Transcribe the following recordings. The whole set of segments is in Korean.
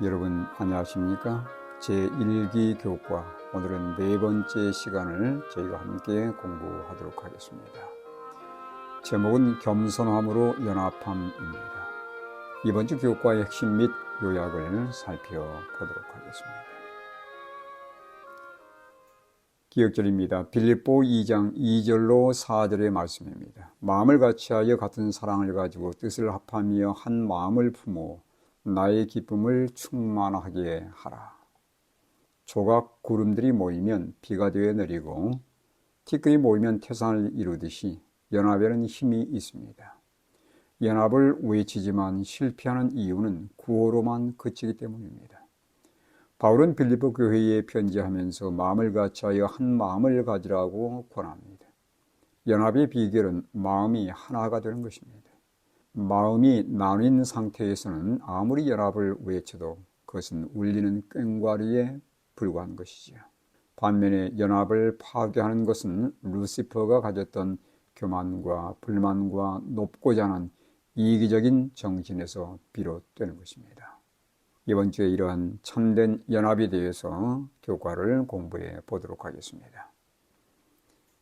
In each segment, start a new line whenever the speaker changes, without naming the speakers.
여러분 안녕하십니까? 제1기 교과 오늘은 네 번째 시간을 저희가 함께 공부하도록 하겠습니다. 제목은 겸손함으로 연합함입니다. 이번 주 교과의 핵심 및 요약을 살펴보도록 하겠습니다. 기억절입니다. 빌립보 2장 2절로 4절의 말씀입니다. 마음을 같이하여 같은 사랑을 가지고 뜻을 합하며 한 마음을 품어 나의 기쁨을 충만하게 하라. 조각 구름들이 모이면 비가 되어 내리고 티끌이 모이면 태산을 이루듯이 연합에는 힘이 있습니다. 연합을 외치지만 실패하는 이유는 구호로만 그치기 때문입니다. 바울은 빌립보 교회에 편지하면서 마음을 같이하여 한 마음을 가지라고 권합니다. 연합의 비결은 마음이 하나가 되는 것입니다. 마음이 나뉜 상태에서는 아무리 연합을 외쳐도 그것은 울리는 꽹과리에 불과한 것이죠. 반면에 연합을 파괴하는 것은 루시퍼가 가졌던 교만과 불만과 높고자 하는 이기적인 정신에서 비롯되는 것입니다. 이번 주에 이러한 참된 연합에 대해서 교과를 공부해 보도록 하겠습니다.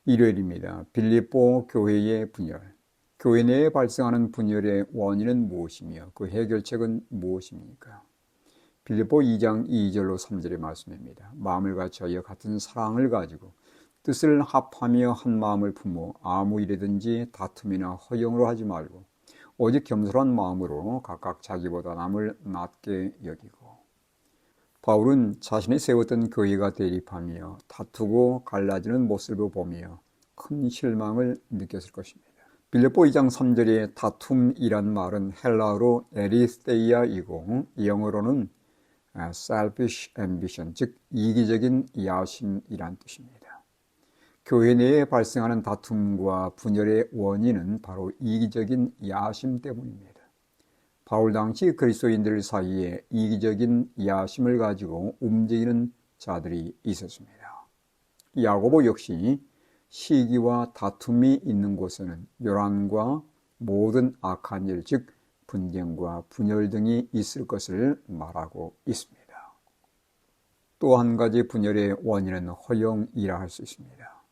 일요일입니다. 빌립보 교회의 분열. 교회 내에 발생하는 분열의 원인은 무엇이며 그 해결책은 무엇입니까? 빌립보 2장 2절로 3절의 말씀입니다. 마음을 같이하여 같은 사랑을 가지고 뜻을 합하며 한 마음을 품어 아무 일이든지 다툼이나 허영으로 하지 말고 오직 겸손한 마음으로 각각 자기보다 남을 낮게 여기고. 바울은 자신이 세웠던 교회가 대립하며 다투고 갈라지는 모습을 보며 큰 실망을 느꼈을 것입니다. 빌립보 2장 3절의 다툼이란 말은 헬라어로 에리스테이아이고 영어로는 selfish ambition, 즉 이기적인 야심이란 뜻입니다. 교회 내에 발생하는 다툼과 분열의 원인은 바로 이기적인 야심 때문입니다. 바울 당시 그리스도인들 사이에 이기적인 야심을 가지고 움직이는 자들이 있었습니다. 야고보 역시 시기와 다툼이 있는 곳에는 요란과 모든 악한 일, 즉 분쟁과 분열 등이 있을 것을 말하고 있습니다. 또 한 가지 분열의 원인은 허영이라 할 수 있습니다.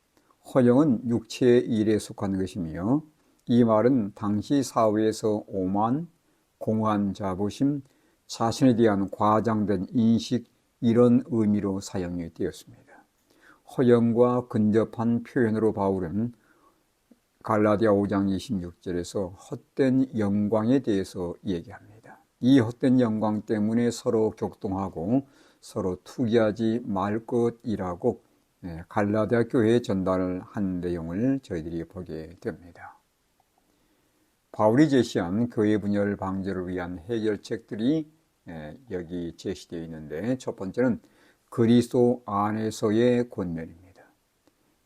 허영은 육체의 일에 속한 것이며 이 말은 당시 사회에서 오만, 공한 자부심, 자신에 대한 과장된 인식 이런 의미로 사용이 되었습니다. 허영과 근접한 표현으로 바울은 갈라디아 5장 26절에서 헛된 영광에 대해서 얘기합니다. 이 헛된 영광 때문에 서로 격동하고 서로 투기하지 말 것이라고 갈라디아 교회에 전달을 한 내용을 저희들이 보게 됩니다. 바울이 제시한 교회 분열 방지를 위한 해결책들이 여기 제시되어 있는데 첫 번째는 그리스도 안에서의 권면입니다.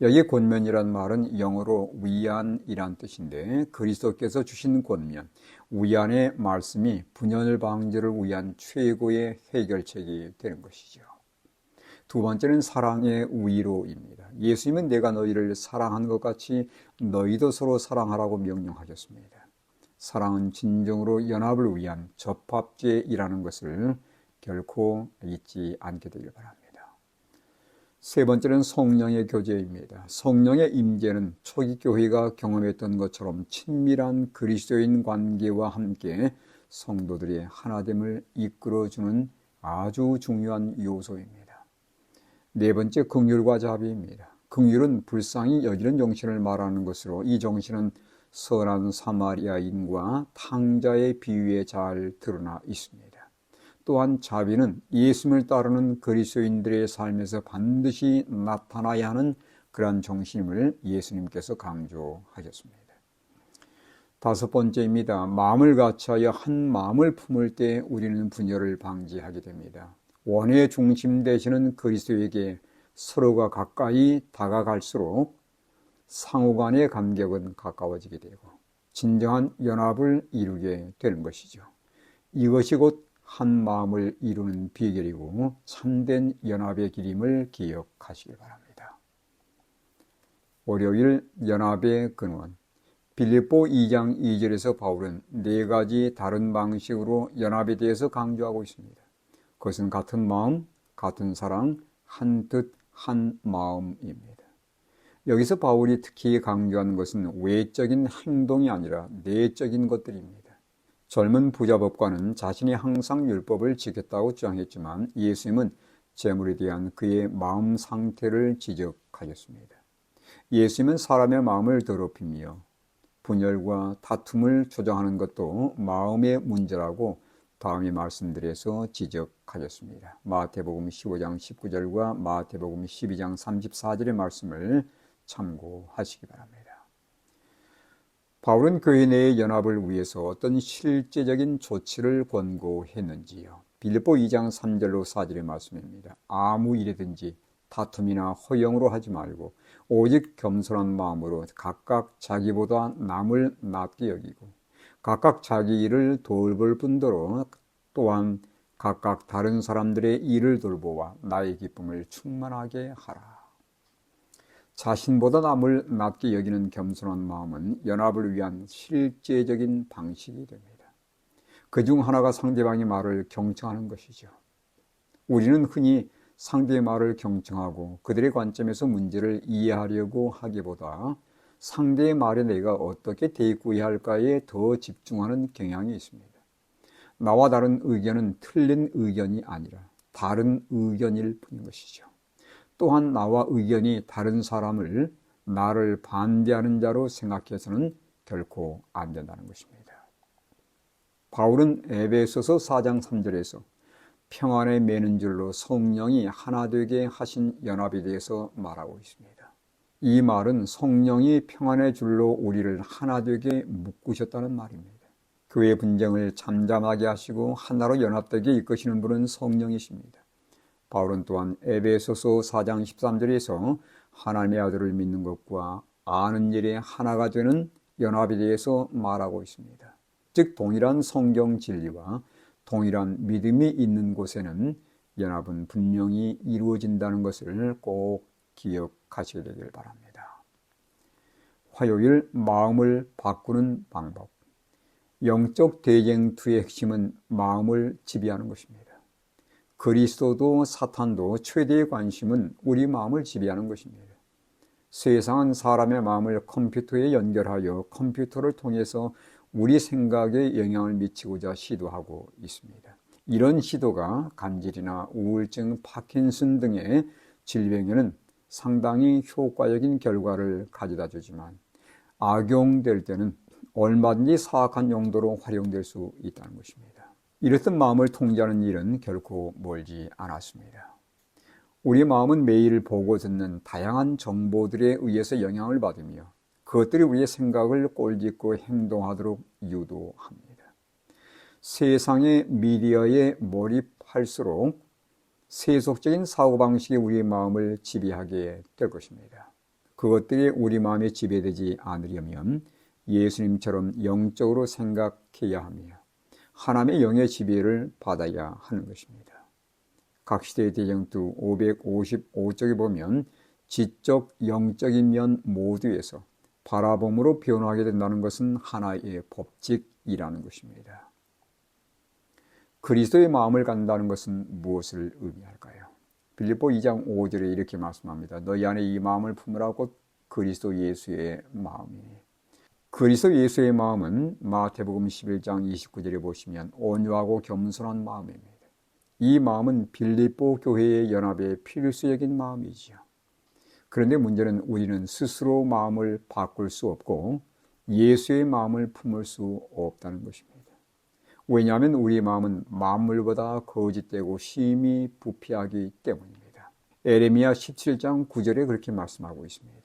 여기 권면이란 말은 영어로 위안이란 뜻인데 그리스도께서 주신 권면, 위안의 말씀이 분열 방지를 위한 최고의 해결책이 되는 것이죠. 두 번째는 사랑의 위로입니다. 예수님은 내가 너희를 사랑한 것 같이 너희도 서로 사랑하라고 명령하셨습니다. 사랑은 진정으로 연합을 위한 접합제이라는 것을 결코 잊지 않게 되길 바랍니다. 세 번째는 성령의 교제입니다. 성령의 임재는 초기 교회가 경험했던 것처럼 친밀한 그리스도인 관계와 함께 성도들의 하나됨을 이끌어주는 아주 중요한 요소입니다. 네 번째, 긍휼과 자비입니다. 긍휼은 불쌍히 여기는 정신을 말하는 것으로 이 정신은 선한 사마리아인과 탕자의 비유에 잘 드러나 있습니다. 또한 자비는 예수님을 따르는 그리스도인들의 삶에서 반드시 나타나야 하는 그러한 정신임을 예수님께서 강조하셨습니다. 다섯 번째입니다. 마음을 같이하여 한 마음을 품을 때 우리는 분열을 방지하게 됩니다. 원의 중심 되시는 그리스도에게 서로가 가까이 다가갈수록 상호간의 감격은 가까워지게 되고 진정한 연합을 이루게 되는 것이죠. 이것이 곧 한 마음을 이루는 비결이고 참된 연합의 길임을 기억하시기 바랍니다. 월요일 연합의 근원. 빌립보 2장 2절에서 바울은 네 가지 다른 방식으로 연합에 대해서 강조하고 있습니다. 그것은 같은 마음, 같은 사랑, 한 뜻, 한 마음입니다. 여기서 바울이 특히 강조하는 것은 외적인 행동이 아니라 내적인 것들입니다. 젊은 부자법관은 자신이 항상 율법을 지켰다고 주장했지만 예수님은 재물에 대한 그의 마음 상태를 지적하셨습니다. 예수님은 사람의 마음을 더럽히며 분열과 다툼을 조장하는 것도 마음의 문제라고 다음의 말씀들에서 지적하셨습니다. 마태복음 15장 19절과 마태복음 12장 34절의 말씀을 참고하시기 바랍니다. 바울은 교회 내의 연합을 위해서 어떤 실제적인 조치를 권고했는지요. 빌립보 2장 3절로 4절의 말씀입니다. 아무 일이든지 다툼이나 허영으로 하지 말고 오직 겸손한 마음으로 각각 자기보다 남을 낮게 여기고 각각 자기 일을 돌볼 뿐더러 또한 각각 다른 사람들의 일을 돌보아 나의 기쁨을 충만하게 하라. 자신보다 남을 낮게 여기는 겸손한 마음은 연합을 위한 실제적인 방식이 됩니다. 그중 하나가 상대방의 말을 경청하는 것이죠. 우리는 흔히 상대의 말을 경청하고 그들의 관점에서 문제를 이해하려고 하기보다 상대의 말에 내가 어떻게 대꾸해야 할까에 더 집중하는 경향이 있습니다. 나와 다른 의견은 틀린 의견이 아니라 다른 의견일 뿐인 것이죠. 또한 나와 의견이 다른 사람을 나를 반대하는 자로 생각해서는 결코 안 된다는 것입니다. 바울은 에베소서 4장 3절에서 평안에 매는 줄로 성령이 하나 되게 하신 연합에 대해서 말하고 있습니다. 이 말은 성령이 평안의 줄로 우리를 하나 되게 묶으셨다는 말입니다. 교회 분쟁을 잠잠하게 하시고 하나로 연합되게 이끄시는 분은 성령이십니다. 바울은 또한 에베소서 4장 13절에서 하나님의 아들을 믿는 것과 아는 일에 하나가 되는 연합에 대해서 말하고 있습니다. 즉 동일한 성경 진리와 동일한 믿음이 있는 곳에는 연합은 분명히 이루어진다는 것을 꼭 기억하셔야 되길 바랍니다. 화요일 마음을 바꾸는 방법. 영적 대쟁투의 핵심은 마음을 지배하는 것입니다. 그리스도도 사탄도 최대의 관심은 우리 마음을 지배하는 것입니다. 세상은 사람의 마음을 컴퓨터에 연결하여 컴퓨터를 통해서 우리 생각에 영향을 미치고자 시도하고 있습니다. 이런 시도가 간질이나 우울증, 파킨슨 등의 질병에는 상당히 효과적인 결과를 가져다 주지만 악용될 때는 얼마든지 사악한 용도로 활용될 수 있다는 것입니다. 이렇듯 마음을 통제하는 일은 결코 멀지 않았습니다. 우리 마음은 매일 보고 듣는 다양한 정보들에 의해서 영향을 받으며 그것들이 우리의 생각을 꼴짓고 행동하도록 유도합니다. 세상의 미디어에 몰입할수록 세속적인 사고방식이 우리의 마음을 지배하게 될 것입니다. 그것들이 우리 마음에 지배되지 않으려면 예수님처럼 영적으로 생각해야 하며 하나님의 영의 지배를 받아야 하는 것입니다. 각 시대의 대쟁투 555쪽에 보면 지적, 영적인 면 모두에서 바라봄으로 변화하게 된다는 것은 하나의 법칙이라는 것입니다. 그리스도의 마음을 갖는다는 것은 무엇을 의미할까요? 빌립보 2장 5절에 이렇게 말씀합니다. 너희 안에 이 마음을 품으라 곧 그리스도 예수의 마음이니. 그리스도 예수의 마음은 마태복음 11장 29절에 보시면 온유하고 겸손한 마음입니다. 이 마음은 빌립보 교회의 연합의 필수적인 마음이지요. 그런데 문제는 우리는 스스로 마음을 바꿀 수 없고 예수의 마음을 품을 수 없다는 것입니다. 왜냐하면 우리의 마음은 만물보다 거짓되고 심히 부패하기 때문입니다. 에레미야 17장 9절에 그렇게 말씀하고 있습니다.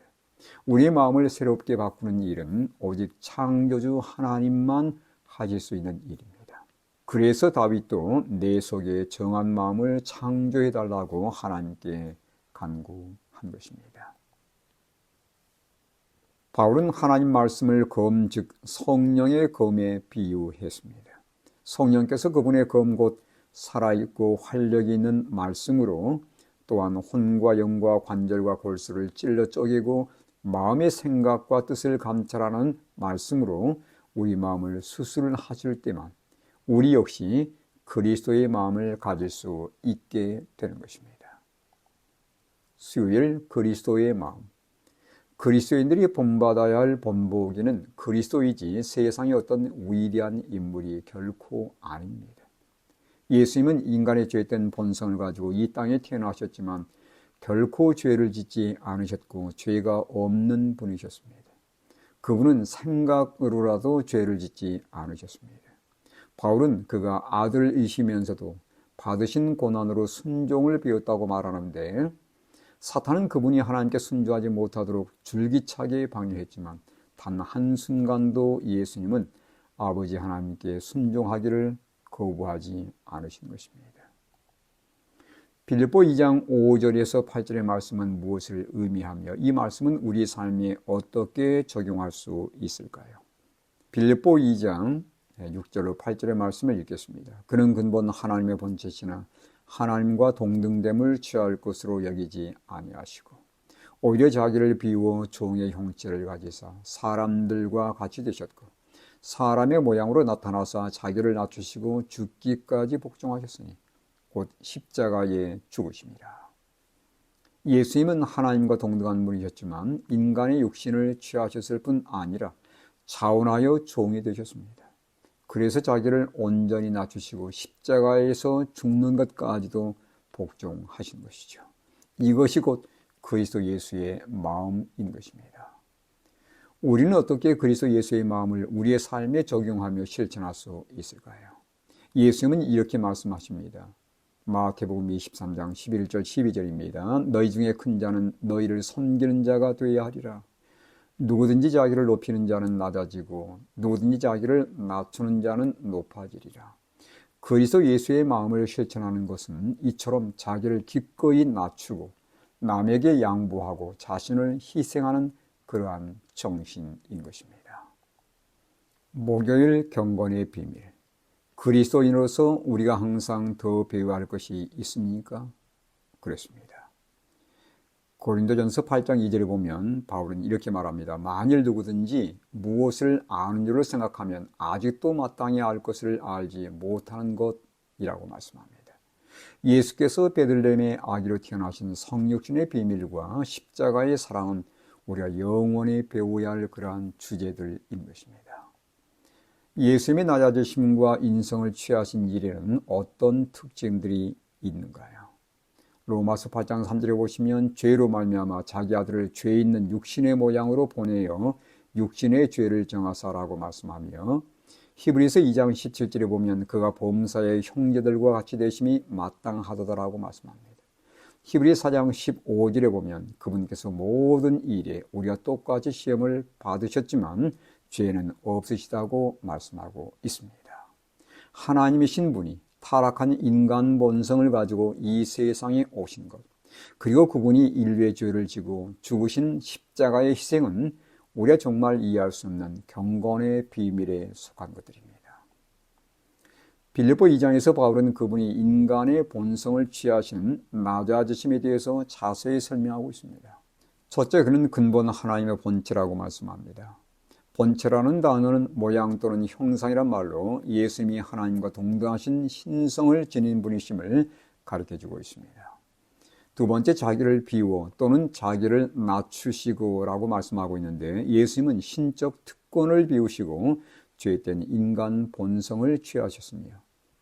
우리의 마음을 새롭게 바꾸는 일은 오직 창조주 하나님만 하실 수 있는 일입니다. 그래서 다윗도 내 속에 정한 마음을 창조해달라고 하나님께 간구한 것입니다. 바울은 하나님 말씀을 검, 즉 성령의 검에 비유했습니다. 성령께서 그분의 검 곧 살아있고 활력이 있는 말씀으로 또한 혼과 영과 관절과 골수를 찔러 쪼개고 마음의 생각과 뜻을 감찰하는 말씀으로 우리 마음을 수술하실 때만 우리 역시 그리스도의 마음을 가질 수 있게 되는 것입니다. 수요일 그리스도의 마음. 그리스도인들이 본받아야 할 본보기는 그리스도이지 세상의 어떤 위대한 인물이 결코 아닙니다. 예수님은 인간의 죄된 본성을 가지고 이 땅에 태어나셨지만 결코 죄를 짓지 않으셨고 죄가 없는 분이셨습니다. 그분은 생각으로라도 죄를 짓지 않으셨습니다. 바울은 그가 아들이시면서도 받으신 고난으로 순종을 배웠다고 말하는데 사탄은 그분이 하나님께 순종하지 못하도록 줄기차게 방해했지만 단 한순간도 예수님은 아버지 하나님께 순종하기를 거부하지 않으신 것입니다. 빌립보 2장 5절에서 8절의 말씀은 무엇을 의미하며 이 말씀은 우리 삶에 어떻게 적용할 수 있을까요? 빌립보 2장 6절로 8절의 말씀을 읽겠습니다. 그는 근본 하나님의 본체시나 하나님과 동등됨을 취할 것으로 여기지 아니하시고 오히려 자기를 비워 종의 형체를 가지사 사람들과 같이 되셨고 사람의 모양으로 나타나사 자기를 낮추시고 죽기까지 복종하셨으니 곧 십자가에 죽으십니다. 예수님은 하나님과 동등한 분이셨지만 인간의 육신을 취하셨을 뿐 아니라 자원하여 종이 되셨습니다. 그래서 자기를 온전히 낮추시고 십자가에서 죽는 것까지도 복종하신 것이죠. 이것이 곧 그리스도 예수의 마음인 것입니다. 우리는 어떻게 그리스도 예수의 마음을 우리의 삶에 적용하며 실천할 수 있을까요? 예수님은 이렇게 말씀하십니다. 마태복음 23장 11절 12절입니다. 너희 중에 큰 자는 너희를 섬기는 자가 되어야 하리라. 누구든지 자기를 높이는 자는 낮아지고 누구든지 자기를 낮추는 자는 높아지리라. 그리스도 예수의 마음을 실천하는 것은 이처럼 자기를 기꺼이 낮추고 남에게 양보하고 자신을 희생하는 그러한 정신인 것입니다. 목요일 경건의 비밀. 그리스도인으로서 우리가 항상 더 배워야 할 것이 있습니까? 그렇습니다. 고린도전서 8장 2절에 보면 바울은 이렇게 말합니다. 만일 누구든지 무엇을 아는 줄을 생각하면 아직도 마땅히 알 것을 알지 못하는 것이라고 말씀합니다. 예수께서 베들레헴의 아기로 태어나신 성육신의 비밀과 십자가의 사랑은 우리가 영원히 배워야 할 그러한 주제들인 것입니다. 예수님의 낮아지심과 인성을 취하신 일에는 어떤 특징들이 있는가요? 로마서 8장 3절에 보시면 죄로 말미암아 자기 아들을 죄 있는 육신의 모양으로 보내어 육신의 죄를 정하사라고 말씀하며 히브리서 2장 17절에 보면 그가 범사의 형제들과 같이 되심이 마땅하다라고 말씀합니다. 히브리 4장 15절에 보면 그분께서 모든 일에 우리가 똑같이 시험을 받으셨지만 죄는 없으시다고 말씀하고 있습니다. 하나님이신 분이 타락한 인간 본성을 가지고 이 세상에 오신 것, 그리고 그분이 인류의 죄를 지고 죽으신 십자가의 희생은 우리가 정말 이해할 수 없는 경건의 비밀에 속한 것들입니다. 빌립보 2장에서 바울은 그분이 인간의 본성을 취하시는 낮아지심에 대해서 자세히 설명하고 있습니다. 첫째, 그는 근본 하나님의 본체라고 말씀합니다. 본체라는 단어는 모양 또는 형상이란 말로 예수님이 하나님과 동등하신 신성을 지닌 분이심을 가르쳐주고 있습니다. 두 번째, 자기를 비워 또는 자기를 낮추시고 라고 말씀하고 있는데 예수님은 신적 특권을 비우시고 죄된 인간 본성을 취하셨으며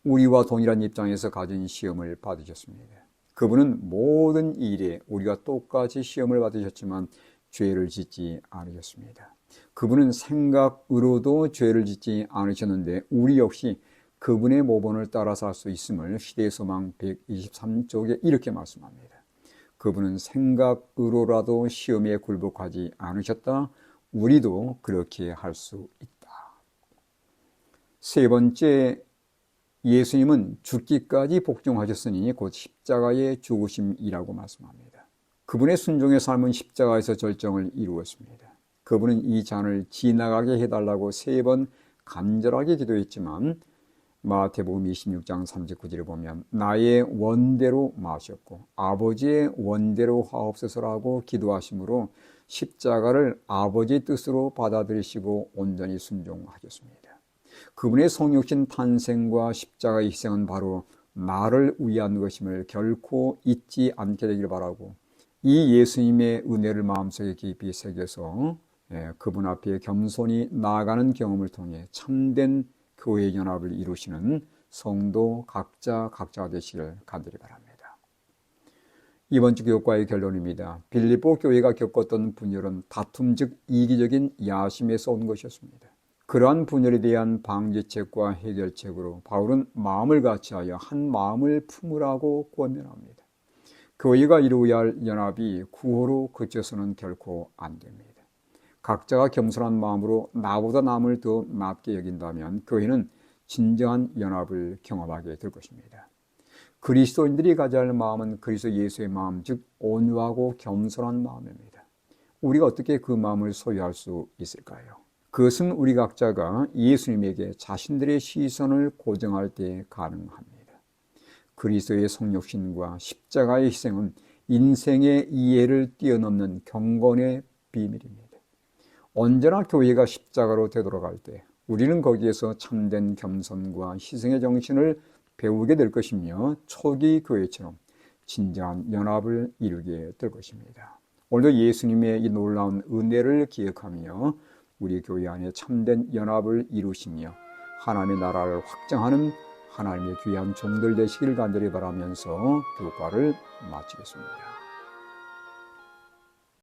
우리와 동일한 입장에서 가진 시험을 받으셨습니다. 그분은 모든 일에 우리가 똑같이 시험을 받으셨지만 죄를 짓지 않으셨습니다. 그분은 생각으로도 죄를 짓지 않으셨는데 우리 역시 그분의 모본을 따라 살 수 있음을 시대소망 123쪽에 이렇게 말씀합니다. 그분은 생각으로라도 시험에 굴복하지 않으셨다. 우리도 그렇게 할 수 있다. 세 번째, 예수님은 죽기까지 복종하셨으니 곧 십자가의 죽으심이라고 말씀합니다. 그분의 순종의 삶은 십자가에서 절정을 이루었습니다. 그분은 이 잔을 지나가게 해달라고 3번 간절하게 기도했지만 마태복음 26장 39절에 보면 나의 원대로 마셨고 아버지의 원대로 하옵소서라고 기도하심으로 십자가를 아버지의 뜻으로 받아들이시고 온전히 순종하셨습니다. 그분의 성육신 탄생과 십자가의 희생은 바로 나를 위한 것임을 결코 잊지 않게 되기를 바라고, 이 예수님의 은혜를 마음속에 깊이 새겨서 그분 앞에 겸손히 나아가는 경험을 통해 참된 교회 연합을 이루시는 성도 각자가 되시길 간절히 바랍니다. 이번 주 교육과의 결론입니다. 빌립보 교회가 겪었던 분열은 다툼 즉 이기적인 야심에서 온 것이었습니다. 그러한 분열에 대한 방지책과 해결책으로 바울은 마음을 같이하여 한 마음을 품으라고 권면합니다. 교회가 이루어야 할 연합이 구호로 그쳐서는 결코 안 됩니다. 각자가 겸손한 마음으로 나보다 남을 더 낫게 여긴다면 교회는 진정한 연합을 경험하게 될 것입니다. 그리스도인들이 가져야 할 마음은 그리스도 예수의 마음, 즉 온유하고 겸손한 마음입니다. 우리가 어떻게 그 마음을 소유할 수 있을까요? 그것은 우리 각자가 예수님에게 자신들의 시선을 고정할 때 가능합니다. 그리스도의 성육신과 십자가의 희생은 인생의 이해를 뛰어넘는 경건의 비밀입니다. 언제나 교회가 십자가로 되돌아갈 때 우리는 거기에서 참된 겸손과 희생의 정신을 배우게 될 것이며 초기 교회처럼 진정한 연합을 이루게 될 것입니다. 오늘도 예수님의 이 놀라운 은혜를 기억하며 우리 교회 안에 참된 연합을 이루시며 하나님의 나라를 확장하는 하나님의 귀한 종들 되시기를 간절히 바라면서 교과를 마치겠습니다.